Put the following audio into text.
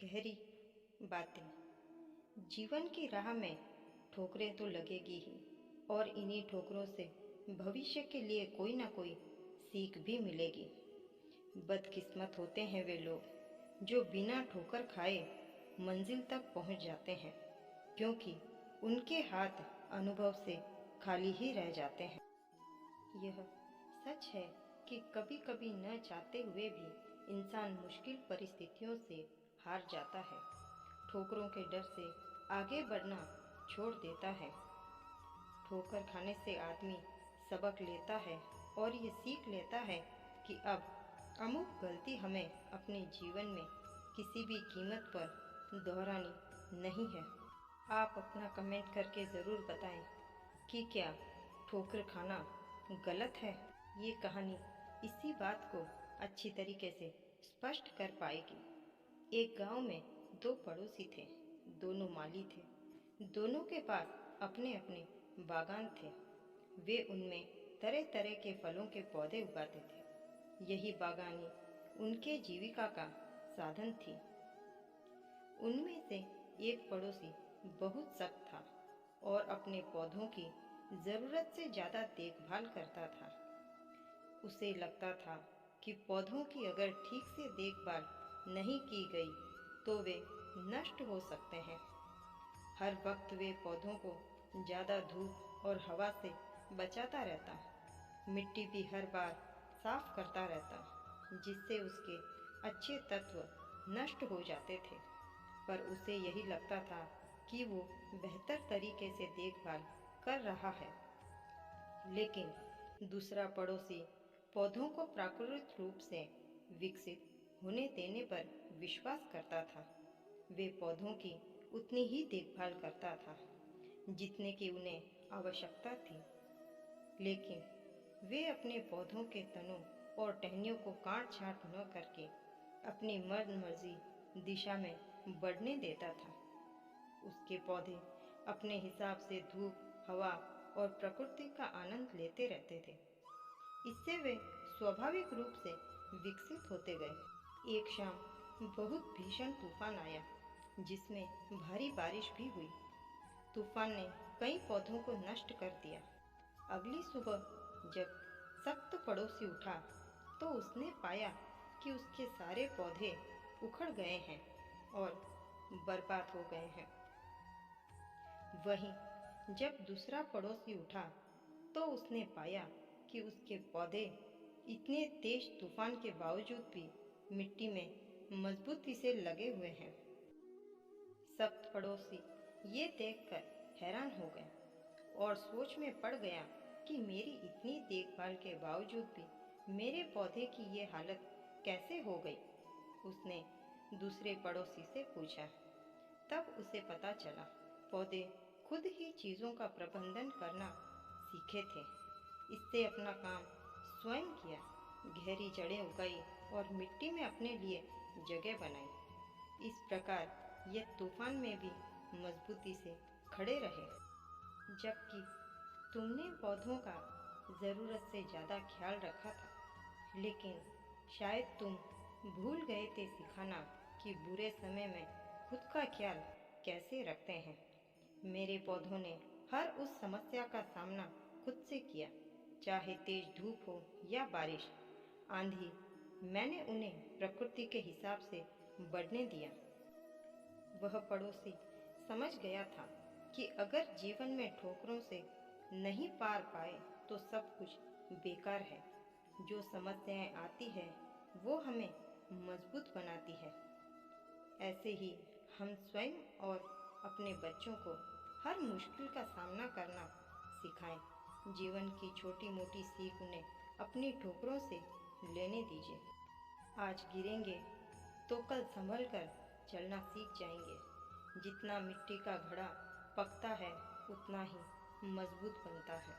गहरी बातें। जीवन की राह में ठोकरें तो लगेगी ही, और इन्हीं ठोकरों से भविष्य के लिए कोई ना कोई सीख भी मिलेगी। बदकिस्मत होते हैं वे लोग जो बिना ठोकर खाए मंजिल तक पहुंच जाते हैं, क्योंकि उनके हाथ अनुभव से खाली ही रह जाते हैं। यह सच है कि कभी कभी न चाहते हुए भी इंसान मुश्किल परिस्थितियों से हार जाता है, ठोकरों के डर से आगे बढ़ना छोड़ देता है। ठोकर खाने से आदमी सबक लेता है और ये सीख लेता है कि अब अमुक गलती हमें अपने जीवन में किसी भी कीमत पर दोहरानी नहीं है। आप अपना कमेंट करके ज़रूर बताएं कि क्या ठोकर खाना गलत है। ये कहानी इसी बात को अच्छी तरीके से स्पष्ट कर पाएगी। एक गांव में दो पड़ोसी थे, दोनों माली थे। दोनों के पास अपने अपने बागान थे। वे उनमें तरह तरह के फलों के पौधे उगाते थे। यही बागानी उनके जीविका का साधन थी। उनमें से एक पड़ोसी बहुत सख्त था और अपने पौधों की जरूरत से ज्यादा देखभाल करता था। उसे लगता था कि पौधों की अगर ठीक से देखभाल नहीं की गई तो वे नष्ट हो सकते हैं। हर वक्त वे पौधों को ज्यादा धूप और हवा से बचाता रहता, मिट्टी भी हर बार साफ करता रहता, जिससे उसके अच्छे तत्व नष्ट हो जाते थे। पर उसे यही लगता था कि वो बेहतर तरीके से देखभाल कर रहा है। लेकिन दूसरा पड़ोसी पौधों को प्राकृतिक रूप से विकसित होने देने पर विश्वास करता था। वे पौधों की उतनी ही देखभाल करता था जितने की उन्हें आवश्यकता थी, लेकिन वे अपने पौधों के तनों और टहनियों को काट छांट न करके अपनी मर्जी दिशा में बढ़ने देता था। उसके पौधे अपने हिसाब से धूप, हवा और प्रकृति का आनंद लेते रहते थे। इससे वे स्वाभाविक रूप से विकसित होते गए। एक शाम बहुत भीषण तूफान आया, जिसमें भारी बारिश भी हुई। तूफान ने कई पौधों को नष्ट कर दिया। अगली सुबह जब सख्त पड़ोसी उठा तो उसने पाया कि उसके सारे पौधे उखड़ गए हैं और बर्बाद हो गए हैं। वहीं जब दूसरा पड़ोसी उठा तो उसने पाया कि उसके पौधे इतने तेज तूफान के बावजूद भी मिट्टी में मजबूती से लगे हुए हैं। सख्त पड़ोसी ये देखकर हैरान हो गया और सोच में पड़ गया कि मेरी इतनी देखभाल के बावजूद भी मेरे पौधे की ये हालत कैसे हो गई। उसने दूसरे पड़ोसी से पूछा। तब उसे पता चला पौधे खुद ही चीजों का प्रबंधन करना सीखे थे। इससे अपना काम स्वयं किया, गहरी जड़ें उगाई और मिट्टी में अपने लिए जगह बनाई। इस प्रकार यह तूफान में भी मजबूती से खड़े रहे। जबकि तुमने पौधों का जरूरत से ज्यादा ख्याल रखा था, लेकिन शायद तुम भूल गए थे सिखाना कि बुरे समय में खुद का ख्याल कैसे रखते हैं। मेरे पौधों ने हर उस समस्या का सामना खुद से किया, चाहे तेज धूप हो या बारिश, आंधी, मैंने उन्हें प्रकृति के हिसाब से बढ़ने दिया। वह पड़ोसी समझ गया था कि अगर जीवन में ठोकरों से नहीं पार पाए तो सब कुछ बेकार है। जो समस्याएं आती है वो हमें मजबूत बनाती है। ऐसे ही हम स्वयं और अपने बच्चों को हर मुश्किल का सामना करना सिखाएं। जीवन की छोटी मोटी सीख उन्हें अपनी ठोकरों से लेने दीजिए। आज गिरेंगे तो कल संभल कर चलना सीख जाएंगे। जितना मिट्टी का घड़ा पकता है उतना ही मजबूत बनता है।